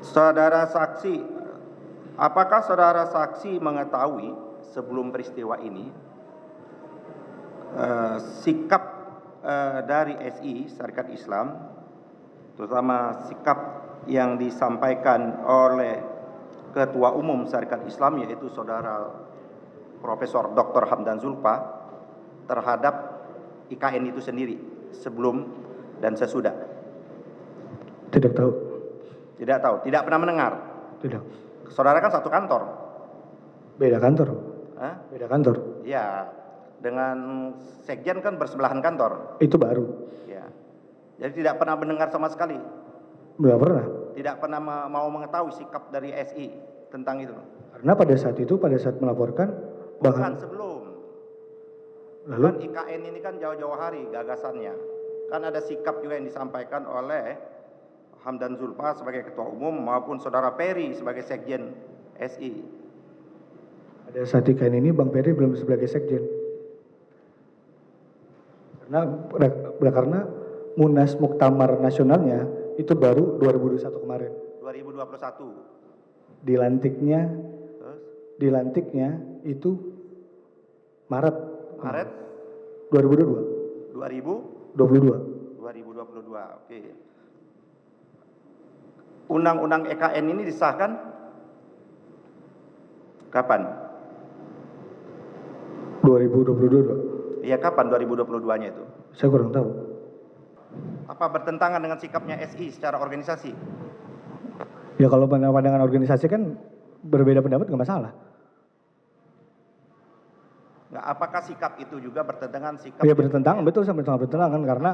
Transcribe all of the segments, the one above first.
Saudara saksi, apakah saudara saksi mengetahui sebelum peristiwa ini sikap dari SI Syarikat Islam, terutama sikap yang disampaikan oleh Ketua Umum Syarikat Islam, yaitu saudara Profesor Dr. Hamdan Zulfa, terhadap IKN itu sendiri sebelum dan sesudah? Tidak tahu. Tidak tahu, tidak pernah mendengar. Tidak. Saudara kan satu kantor. Beda kantor. Hah? Beda kantor. Ya, dengan sekjen kan bersebelahan kantor. Itu baru. Ya, jadi tidak pernah mendengar sama sekali. Belum pernah. Tidak pernah mau mengetahui sikap dari SI tentang itu. Karena pada saat itu, pada saat melaporkan, Bukan sebelum. Lalu? Kan IKN ini kan jauh-jauh hari gagasannya. Kan ada sikap juga yang disampaikan oleh Hamdan Zulfa sebagai Ketua Umum maupun Saudara Peri sebagai Sekjen SI. Pada saat IKN ini Bang Peri belum sebagai sekjen. Karena Munas Muktamar Nasionalnya itu baru 2021 kemarin. 2021. Dilantiknya itu Maret 2022. 2022. Oke. Undang-undang EKN ini disahkan kapan? 2022. Iya, kapan 2022-nya itu? Saya kurang tahu. Apa bertentangan dengan sikapnya SI secara organisasi? Ya kalau pandangan organisasi kan berbeda pendapat nggak masalah. Nggak, apakah sikap itu juga bertentangan sikap? Ya bertentangan, betul, sama bertentangan karena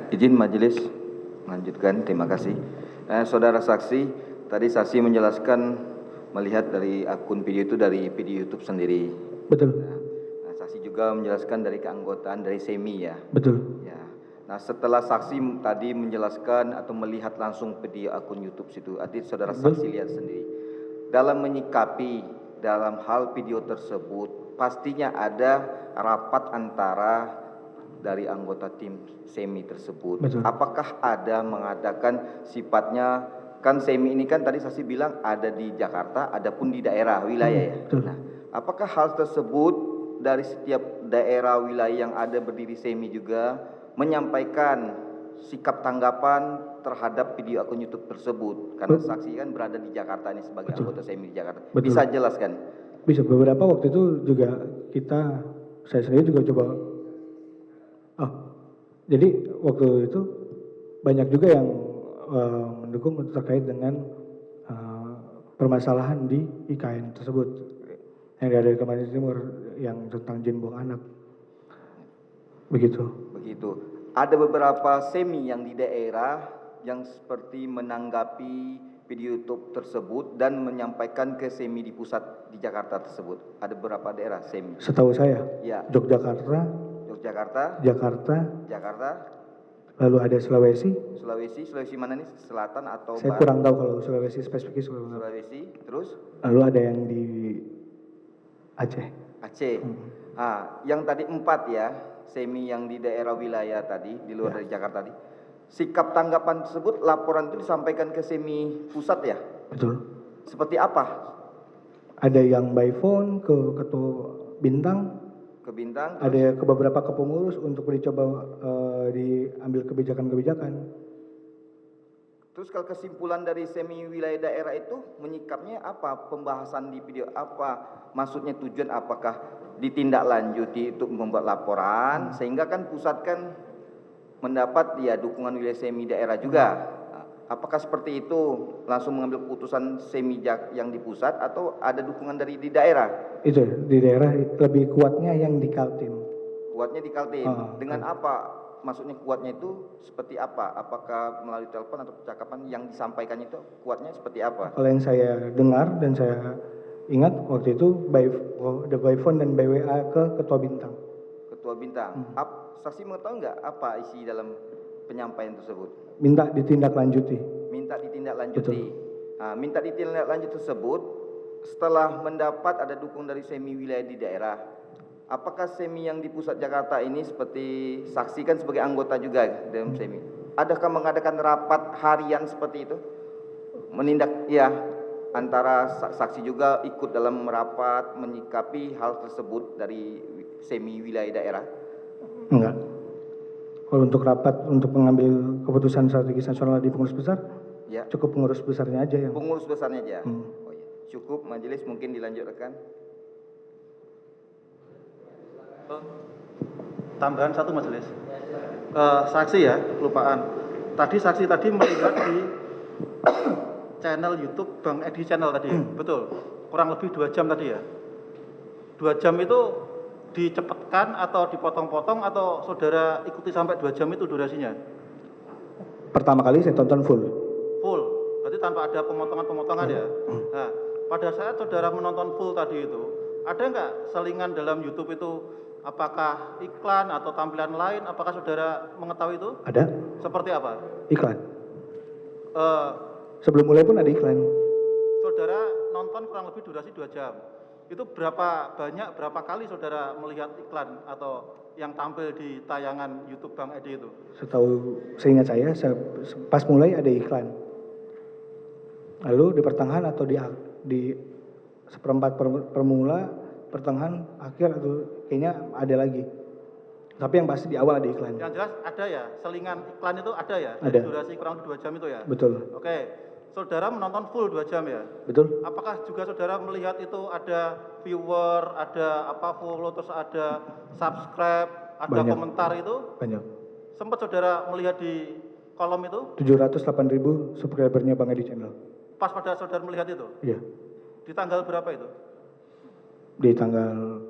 Izin majelis melanjutkan, terima kasih. Saudara saksi, tadi saksi menjelaskan melihat dari akun video itu dari video YouTube sendiri. betul. Saksi juga menjelaskan dari keanggotaan dari SEMI ya. Betul. Ya. Nah setelah saksi tadi menjelaskan atau melihat langsung video akun YouTube situ, adik saudara saksi lihat sendiri. Dalam menyikapi dalam hal video tersebut, pastinya ada rapat antara dari anggota tim SEMI tersebut. Betul. Apakah ada mengadakan sifatnya, kan SEMI ini kan tadi saksi bilang ada di Jakarta, ada pun di daerah wilayah ya. Betul. Nah, apakah hal tersebut dari setiap daerah wilayah yang ada berdiri SEMI juga menyampaikan sikap tanggapan terhadap video akun YouTube tersebut? Karena saksi kan berada di Jakarta ini sebagai anggota SEMI di Jakarta. Betul. Bisa jelaskan? Bisa. Beberapa waktu itu juga saya sendiri juga coba. Jadi waktu itu banyak juga yang mendukung terkait dengan permasalahan di IKN tersebut yang dari Kalimantan Timur yang tentang jin buang anak. Begitu. Ada beberapa SEMI yang di daerah yang seperti menanggapi video YouTube tersebut dan menyampaikan ke SEMI di pusat di Jakarta tersebut. Ada beberapa daerah SEMI. Setahu saya, Ya. Yogyakarta, Jakarta, lalu ada Sulawesi mana nih? Selatan atau saya Barat? kurang tahu kalau Sulawesi spesifiknya Sulawesi, terus lalu ada yang di Aceh. Yang tadi 4 ya, SEMI yang di daerah wilayah tadi, di luar dari Jakarta tadi. Sikap tanggapan tersebut, laporan itu disampaikan ke SEMI pusat ya? Betul. Seperti apa? Ada yang by phone ke Ketua Bintang, Ke Bintang, ada ke beberapa kepengurus untuk dicoba diambil kebijakan-kebijakan. Terus kalau kesimpulan dari SEMI wilayah daerah itu menyikapnya apa? Pembahasan di video apa? Maksudnya tujuan apakah ditindaklanjuti untuk membuat laporan sehingga kan pusat kan mendapat ya dukungan wilayah SEMI daerah juga. Apakah seperti itu langsung mengambil keputusan SEMI yang di pusat atau ada dukungan dari di daerah? Itu di daerah lebih kuatnya yang di Kaltim. Kuatnya di Kaltim. Dengan apa? Maksudnya kuatnya itu seperti apa? Apakah melalui telepon atau percakapan yang disampaikannya itu kuatnya seperti apa? Kalau yang saya dengar dan saya ingat waktu itu by phone dan by WA ke Ketua Bintang. Ketua Bintang. Saksi mengetahui nggak apa isi dalam penyampaian tersebut? Minta ditindaklanjuti. Minta ditindaklanjuti. Betul. Minta ditindaklanjut tersebut setelah mendapat ada dukungan dari SEMI wilayah di daerah. Apakah SEMI yang di pusat Jakarta ini seperti saksi kan sebagai anggota juga dalam SEMI? Adakah mengadakan rapat harian seperti itu? Menindak ya antara saksi juga ikut dalam rapat menyikapi hal tersebut dari SEMI wilayah daerah? Enggak. Kalau untuk rapat untuk mengambil keputusan strategis nasional di pengurus besar, Ya. cukup pengurus besarnya aja yang. Pengurus besarnya aja. Hmm. Oh, ya. Cukup majelis mungkin dilanjutkan. Tambahan satu majelis. Saksi ya, kelupaan. Tadi saksi tadi melihat di channel YouTube Bang Edi channel tadi, betul. Kurang lebih 2 jam tadi ya. 2 jam itu dicepatkan atau dipotong-potong atau saudara ikuti sampai 2 jam itu durasinya? Pertama kali saya tonton full. Full, berarti tanpa ada pemotongan-pemotongan ya. Nah, pada saat saudara menonton full tadi itu, ada nggak selingan dalam YouTube itu? Apakah iklan atau tampilan lain? Apakah saudara mengetahui itu? Ada Seperti apa? iklan. Eh, Sebelum mulai pun ada iklan. Saudara nonton kurang lebih durasi 2 jam. Itu berapa kali saudara melihat iklan atau yang tampil di tayangan YouTube Bang Edi itu? Seingat saya, pas mulai ada iklan. Lalu di pertengahan atau di seperempat permula, pertengahan, akhir atau kayaknya ada lagi. Tapi yang pasti di awal ada iklan. Yang jelas ada ya, selingan iklan itu ada ya? Ada. Dari durasi kurang lebih 2 jam itu ya? Betul. Oke, saudara menonton full 2 jam ya? Betul. Apakah juga saudara melihat itu ada viewer, ada apa follow, terus ada subscribe, ada Banyak. komentar itu? Banyak. Sempat saudara melihat di kolom itu? 708.000 subscribernya Bang Edi channel. Pas pada saudara melihat itu? Iya. Di tanggal berapa itu? Di tanggal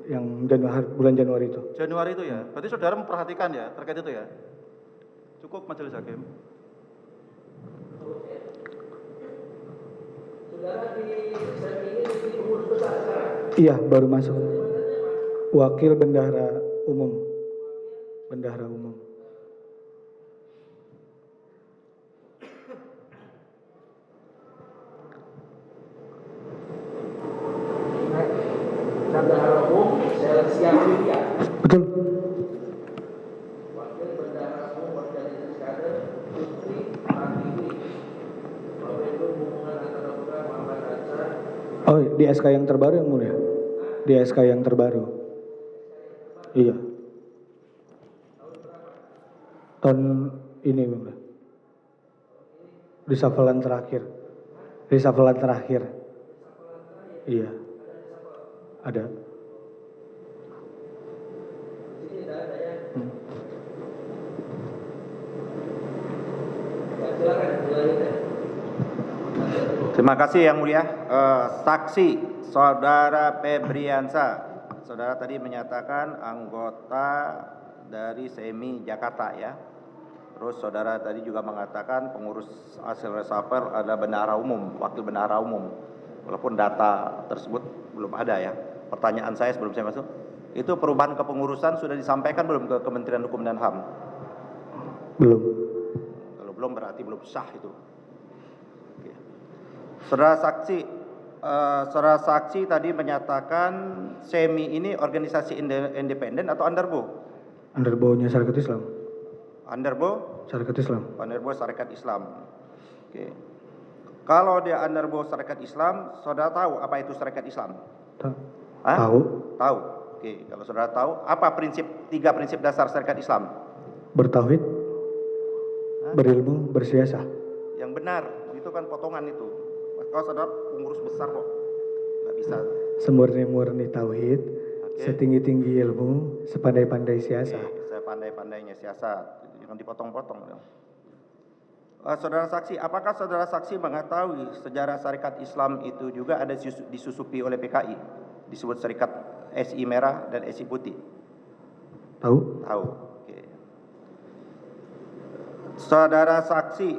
yang bulan Januari itu. Januari itu ya? Berarti saudara memperhatikan ya terkait itu ya? Cukup majelis hakim. Iya, baru masuk. Wakil Bendahara Umum. Bendahara Umum. Bendahara Umum Selsia Widya. Betul. Wakil Bendahara Umum Organisasi Kader Putri Pratiwi. Wakil Hubungan Antara Putra Muhammad Hasan. Oh, di SK yang terbaru yang mulia. Di SK yang terbaru. Iya. Tahun ini Bang. Reshuffle-an terakhir. Reshuffle-an terakhir. Iya. Ada. Terima kasih Yang Mulia. Saksi Saudara Febriansa. Saudara tadi menyatakan anggota dari SEMI Jakarta ya. Terus saudara tadi juga mengatakan pengurus hasil reshuffle ada bendahara umum, wakil bendahara umum. Walaupun data tersebut belum ada ya. Pertanyaan saya sebelum saya masuk, itu perubahan kepengurusan sudah disampaikan belum ke Kementerian Hukum dan HAM? Belum. Kalau belum berarti belum sah itu. Oke. Saudara saksi tadi menyatakan SEMI ini organisasi independen atau underbo? Underbow-nya Syarikat Islam. Underbo? Syarikat Islam. Underbo Syarikat Islam. Oke. Kalau dia underbo Syarikat Islam, saudara tahu apa itu Syarikat Islam? Hah? Tahu. Tahu. Oke, kalau saudara tahu, apa tiga prinsip dasar Syarikat Islam? Bertauhid, Hah? berilmu, bersiasah. Yang benar, itu kan potongan itu. Kalau saudara pengurus besar kok, nggak bisa. Semurni-murni tauhid, Oke. setinggi-tinggi ilmu, sepandai-pandai siasah. Oke, saya pandai-pandainya siasat, jangan dipotong-potong dong. Saudara saksi, apakah saudara saksi mengetahui sejarah Syarikat Islam itu juga ada disusupi oleh PKI, disebut Syarikat SI Merah dan SI Putih? Tahu? Tahu. Oke. Saudara saksi,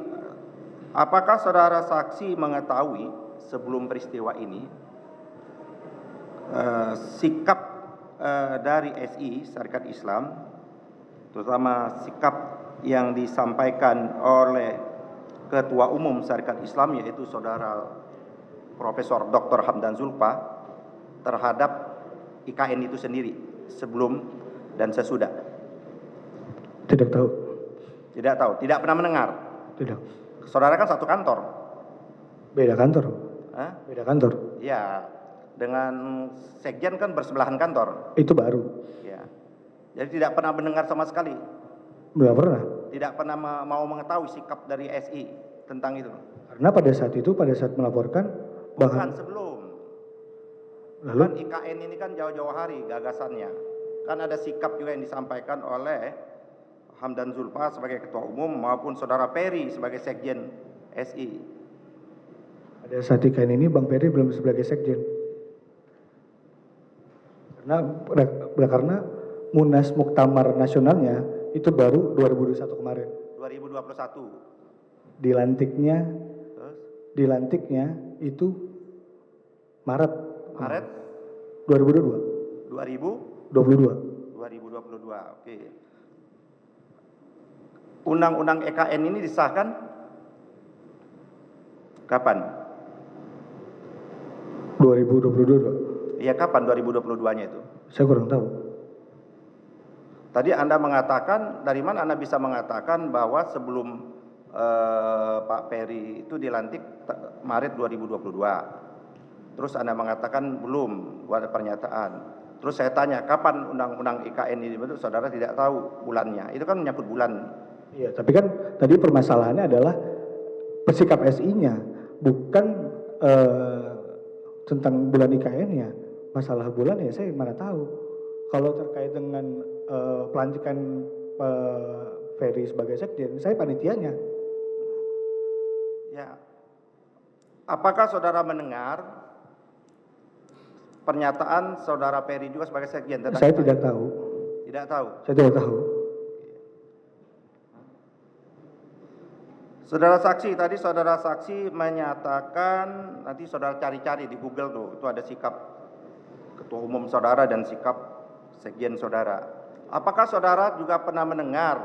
apakah saudara saksi mengetahui sebelum peristiwa ini sikap dari SI Syarikat Islam, terutama sikap yang disampaikan oleh Ketua Umum Syarikat Islam, yaitu Saudara Profesor Dr. Hamdan Zulfa, terhadap IKN itu sendiri sebelum dan sesudah? Tidak tahu. Tidak tahu, tidak pernah mendengar. Tidak. Saudara kan satu kantor. Beda kantor. Hah? Beda kantor. Ya, dengan sekjen kan bersebelahan kantor. Itu baru. Ya. Jadi tidak pernah mendengar sama sekali. Belum pernah. Tidak pernah mau mengetahui sikap dari SI tentang itu. Karena pada saat itu, pada saat melaporkan, Bukan bahkan sebelum. lalu Kan IKN ini kan jauh-jauh hari gagasannya. Kan ada sikap juga yang disampaikan oleh Hamdan Zulfa sebagai Ketua Umum maupun Saudara Peri sebagai Sekjen SI. pada saat IKN ini Bang Ferry belum sebagai sekjen. Karena Munas Muktamar Nasionalnya itu baru 2021 kemarin. 2021. Terus Dilantiknya itu Maret Maret 2022. 2022. Oke. Undang-undang EKN ini disahkan kapan? 2022. Iya, kapan 2022-nya itu? Saya kurang tahu. Tadi Anda mengatakan, dari mana Anda bisa mengatakan bahwa sebelum Pak Peri itu dilantik Maret 2022. Terus Anda mengatakan belum, ada pernyataan. Terus saya tanya, kapan undang-undang IKN ini dibentuk? Saudara tidak tahu bulannya. Itu kan menyangkut bulan. Iya, tapi kan tadi permasalahannya adalah bersikap SI-nya, bukan tentang bulan IKN-nya. Masalah bulan ya saya mana tahu. Kalau terkait dengan pelantikan Ferry sebagai sekjen, saya panitianya. Ya. Apakah saudara mendengar pernyataan saudara Peri juga sebagai sekjen tentang Saya IKN? tidak tahu. Tidak tahu. Saya tidak tahu. Saudara saksi, tadi saudara saksi menyatakan, nanti saudara cari-cari di Google tuh, itu ada sikap ketua umum saudara dan sikap sekjen saudara. Apakah saudara juga pernah mendengar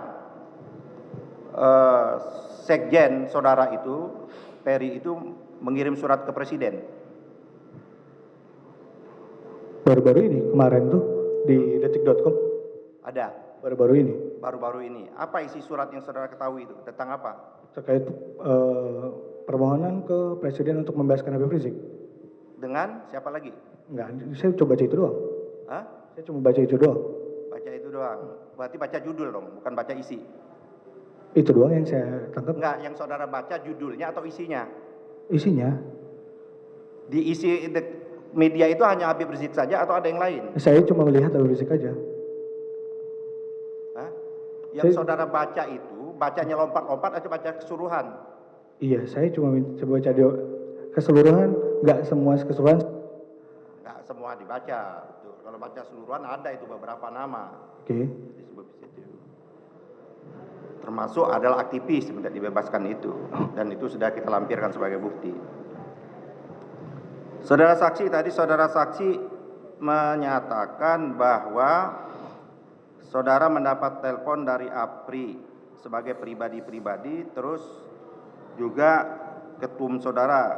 sekjen saudara itu, Peri itu mengirim surat ke presiden? Baru-baru ini, kemarin tuh di detik.com, Ada, baru-baru ini, baru-baru ini. Apa isi surat yang saudara ketahui itu? Tentang apa? terkait permohonan ke presiden untuk membebaskan Habib Rizik. Dengan siapa lagi? Enggak, saya coba baca itu doang. Hah? Saya cuma baca itu doang. Baca itu doang. Berarti baca judul dong, bukan baca isi. Itu doang yang saya tangkap. Enggak, yang saudara baca judulnya atau isinya? Isinya, Di isi media itu hanya Habib Rizik saja atau ada yang lain? saya cuma melihat Habib Rizik aja. Hah? Yang Saya- saudara baca itu, bacanya lompat-lompat atau baca keseluruhan? Iya, saya cuma coba baca dia keseluruhan, nggak semua keseluruhan. Enggak semua dibaca. Tuh, kalau baca keseluruhan ada itu beberapa nama Oke, disebut di situ. Termasuk adalah aktivis yang tidak dibebaskan itu, dan itu sudah kita lampirkan sebagai bukti. Saudara saksi, tadi saudara saksi menyatakan bahwa saudara mendapat telepon dari APRI sebagai pribadi-pribadi, terus juga ketum saudara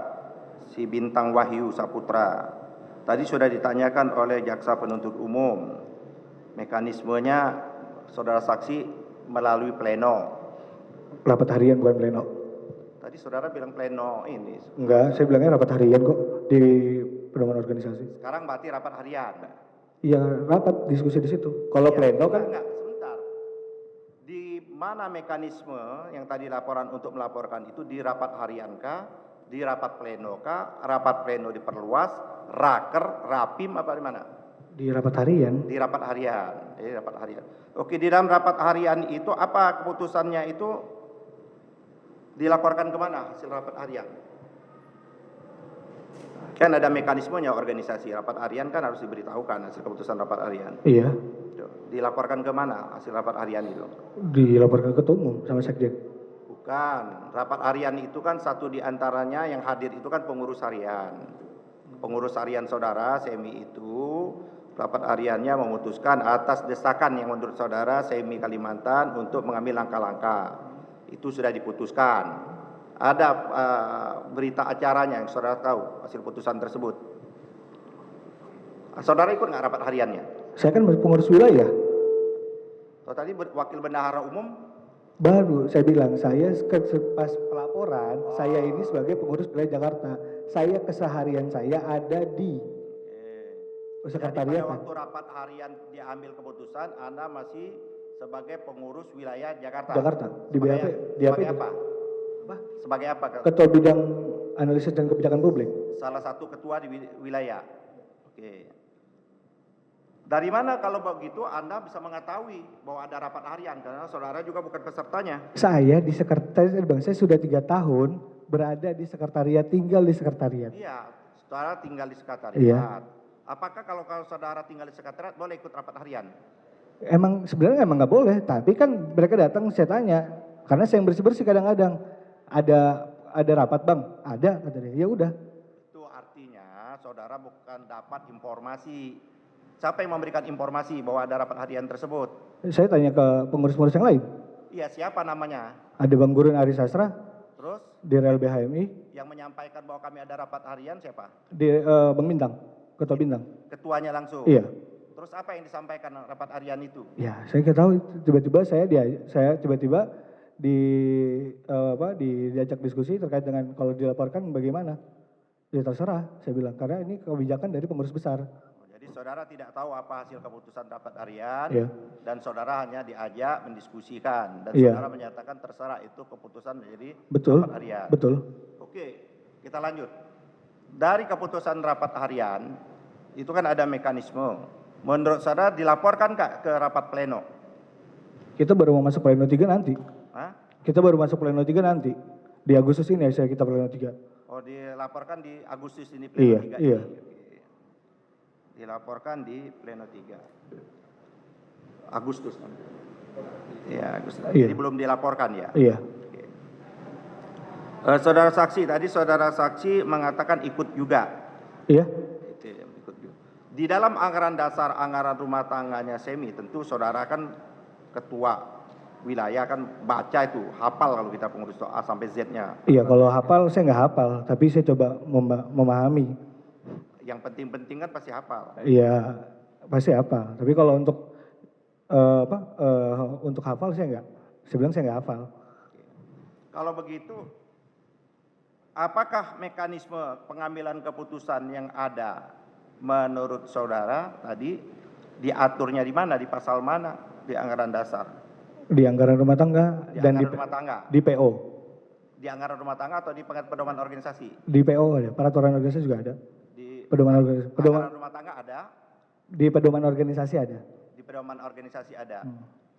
si Bintang Wahyu Saputra. Tadi sudah ditanyakan oleh jaksa penuntut umum, mekanismenya saudara saksi melalui pleno. rapat harian bukan pleno. Tadi saudara bilang pleno ini, Enggak, saya bilangnya rapat harian kok di pedoman organisasi. sekarang berarti rapat harian. Iya, rapat diskusi di situ. Kalau Iya, pleno kan enggak, sebentar. Di mana mekanisme yang tadi laporan untuk melaporkan itu, di rapat harian kah, di rapat pleno kah, rapat pleno diperluas, raker, rapim apa di mana? di rapat harian. Di rapat harian, rapat harian. Oke, di dalam rapat harian itu apa keputusannya itu dilaporkan kemana hasil rapat harian? Kan ada mekanismenya organisasi, rapat harian kan harus diberitahukan hasil keputusan rapat harian. Iya, Dilaporkan kemana hasil rapat harian itu? dilaporkan ke ketua umum sama sekjen. Bukan, rapat harian itu kan satu di antaranya yang hadir itu kan pengurus harian. Pengurus harian saudara, SEMI itu, rapat hariannya memutuskan atas desakan yang menurut saudara SEMI Kalimantan untuk mengambil langkah-langkah. Itu sudah diputuskan. ada berita acaranya yang saudara tahu hasil putusan tersebut. Saudara ikut nggak rapat hariannya? Saya kan pengurus wilayah. So, tadi wakil bendahara umum Baru saya bilang, saya pas pelaporan, saya ini sebagai pengurus wilayah Jakarta. Saya keseharian saya ada di Jadi sekretariat. pada waktu rapat harian diambil keputusan, Anda masih sebagai pengurus wilayah Jakarta. Jakarta, di Sebagai, BAP. sebagai apa? Sebagai apa? Ketua bidang analisis dan kebijakan publik. Salah satu ketua di wilayah. Oke. Dari mana kalau begitu Anda bisa mengetahui bahwa ada rapat harian? Karena saudara juga bukan pesertanya. Saya di sekretariat, bang, saya sudah 3 tahun berada di sekretariat, tinggal di sekretariat. Iya, saudara tinggal di sekretariat. Iya. Apakah kalau saudara tinggal di sekretariat boleh ikut rapat harian? Emang sebenarnya emang nggak boleh, tapi kan mereka datang saya tanya, karena saya yang bersih-bersih kadang-kadang. Ada rapat bang, ada kata dia. Ya udah. Itu artinya saudara bukan dapat informasi. Siapa yang memberikan informasi bahwa ada rapat harian tersebut? Saya tanya ke pengurus-pengurus yang lain. Iya, siapa namanya? Ada Bang Gurun Ari Sastra, Terus di RLBHMI, yang menyampaikan bahwa kami ada rapat harian siapa? di Bang Bintang, Ketua Bintang. Ketuanya langsung. Iya. Terus apa yang disampaikan rapat harian itu? Ya, saya nggak tahu. Tiba-tiba saya tiba-tiba diajak diskusi terkait dengan kalau dilaporkan bagaimana. Ya terserah, saya bilang, karena ini kebijakan dari pengurus besar. Jadi saudara tidak tahu apa hasil keputusan rapat harian, Iya. dan saudara hanya diajak mendiskusikan, dan Iya. saudara menyatakan terserah itu keputusan menjadi Betul, rapat harian. betul. Oke, kita lanjut. Dari keputusan rapat harian, itu kan ada mekanisme. Menurut saudara dilaporkan Kak ke rapat pleno? Kita baru mau masuk pleno 3 nanti. Hah? Kita baru masuk pleno 3 nanti. Di Agustus ini ya kita pleno 3. Oh, dilaporkan di Agustus ini pleno Iya, 3? iya. Oke. Dilaporkan di pleno 3. Agustus. Iya, Agustus. Iya. Jadi belum dilaporkan ya? Iya. Saudara saksi, tadi saudara saksi mengatakan ikut juga. Iya. Itu yang ikut juga. Di dalam anggaran dasar anggaran rumah tangganya SEMI, tentu saudara kan ketua wilayah kan baca itu, hafal kalau kita pengurus A sampai Z-nya. Iya, kalau hafal saya nggak hafal, tapi saya coba memahami. Yang penting-penting kan pasti hafal. Iya, pasti hafal. Tapi kalau untuk untuk hafal saya nggak. Saya bilang saya nggak hafal. Kalau begitu, apakah mekanisme pengambilan keputusan yang ada menurut saudara tadi diaturnya di mana, di pasal mana, di anggaran dasar? Di anggaran rumah tangga Di dan anggaran rumah tangga? di PO. Di anggaran rumah tangga atau di pedoman organisasi? Di PO ada, peraturan organisasi juga ada. Di Pedoman organisasi, anggaran rumah tangga ada? di pedoman organisasi ada. Di pedoman organisasi ada.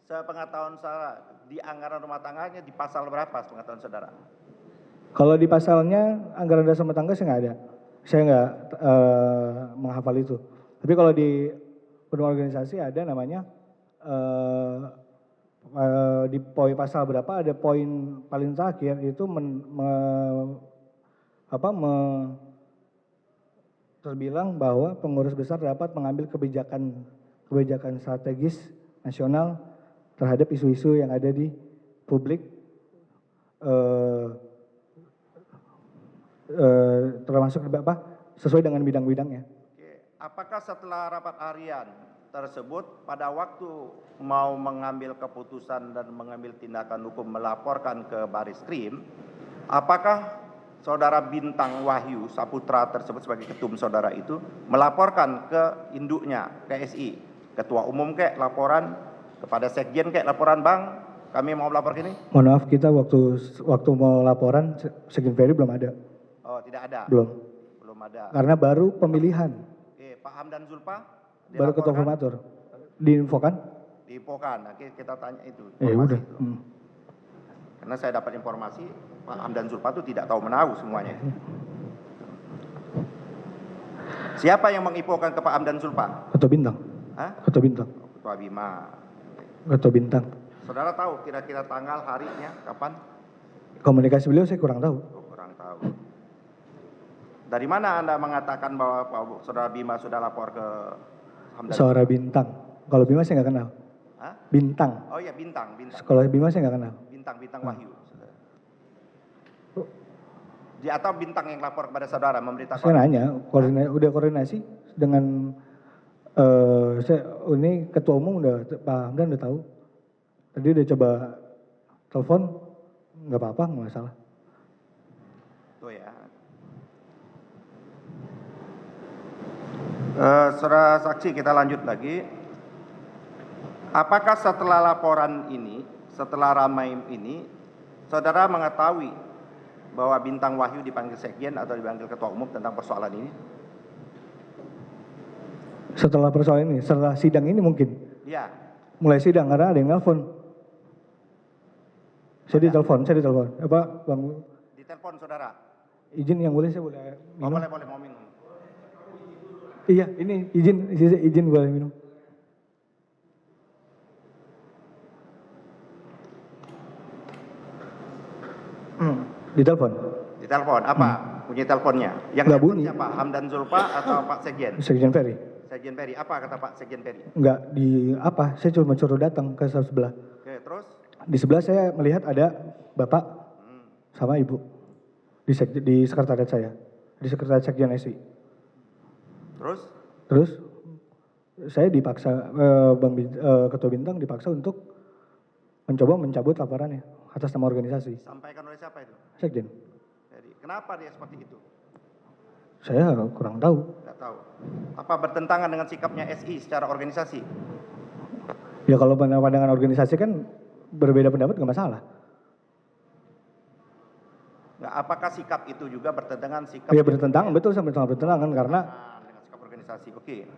Sepengetahuan saudara, di anggaran rumah tangganya di pasal berapa sepengetahuan saudara? Kalau di pasalnya anggaran dasar rumah tangga saya nggak ada. Saya nggak menghafal itu. Tapi kalau di pedoman organisasi ada namanya di poin pasal berapa ada poin paling terakhir itu terbilang bahwa pengurus besar dapat mengambil kebijakan strategis nasional terhadap isu-isu yang ada di publik, termasuk sesuai dengan bidang-bidangnya. Oke. Apakah setelah rapat harian tersebut pada waktu mau mengambil keputusan dan mengambil tindakan hukum melaporkan ke Barreskrim, apakah saudara Bintang Wahyu Saputra tersebut sebagai ketum saudara itu melaporkan ke induknya, KSI, ketua umum kek laporan, kepada sekjen kek laporan, bang kami mau melapor ini? Mohon maaf, kita waktu mau laporan Sekjen Ferry belum ada. Oh, tidak ada? Belum ada. Karena baru pemilihan, Oke, Pak Hamdan Zulfa baru ketua formatur. Diinfokan? Diinfokan. Oke, kita tanya itu. Ya informasi udah. itu. Karena saya dapat informasi Pak Hamdan Zulfa itu tidak tahu menahu semuanya. Siapa yang menginfokan ke Pak Hamdan Zulfa? Ketua Bintang. Hah? Ketua Bintang. Ketua Bima. Ketua Bintang. Saudara tahu kira-kira tanggal harinya kapan? Komunikasi beliau saya kurang tahu. Oh, kurang tahu. Dari mana Anda mengatakan bahwa Pak Saudara Bima sudah lapor ke Hamdan? Saudara Bintang. Kalau Bima saya nggak kenal. Hah? Bintang. Oh iya, Bintang. Kalau Bima saya nggak kenal. Bintang Wahyu. Atau Bintang yang lapor kepada saudara memberitakan? Saya nanya, udah koordinasi dengan ini ketua umum udah Pak Hamdan udah tahu. Tadi udah coba telepon, nggak apa-apa, nggak masalah. Tuh ya. Saudara saksi, kita lanjut lagi. Apakah setelah laporan ini, setelah ramai ini, saudara mengetahui bahwa Bintang Wahyu dipanggil sekjen atau dipanggil ketua umum tentang persoalan ini? Setelah persoalan ini, setelah sidang ini mungkin. Iya. Mulai sidang karena ada yang nelfon. Saya ditelepon. Apa, Bang? Ditelepon saudara? Izin yang boleh saya boleh Oh, minum? boleh mau minum. Iya, ini izin boleh minum. Ditelepon. Ditelepon, apa? Bunyi teleponnya? Yang Nggak telepon bunyi. siapa? Hamdan Zulfa atau Pak Sekjen? Sekjen Ferry. Sekjen Peri. Apa kata Pak Sekjen Peri? Enggak di apa, saya cuma suruh datang ke sebelah. Oke, terus? Di sebelah saya melihat ada Bapak sama Ibu di sekretariat saya, di sekretariat Sekjen SI. Terus saya dipaksa, Ketua Bintang dipaksa untuk mencoba mencabut laporannya atas nama organisasi. Sampaikan oleh siapa itu? Sekjen. Jadi, kenapa dia seperti itu? Saya kurang tahu. Tidak tahu. Apa bertentangan dengan sikapnya SI secara organisasi? Ya kalau pandangan organisasi kan berbeda pendapat nggak masalah. Nggak, apakah sikap itu juga bertentangan sikap? Ya bertentangan, betul, sama bertentangan karena dengan sikap organisasi. Oke.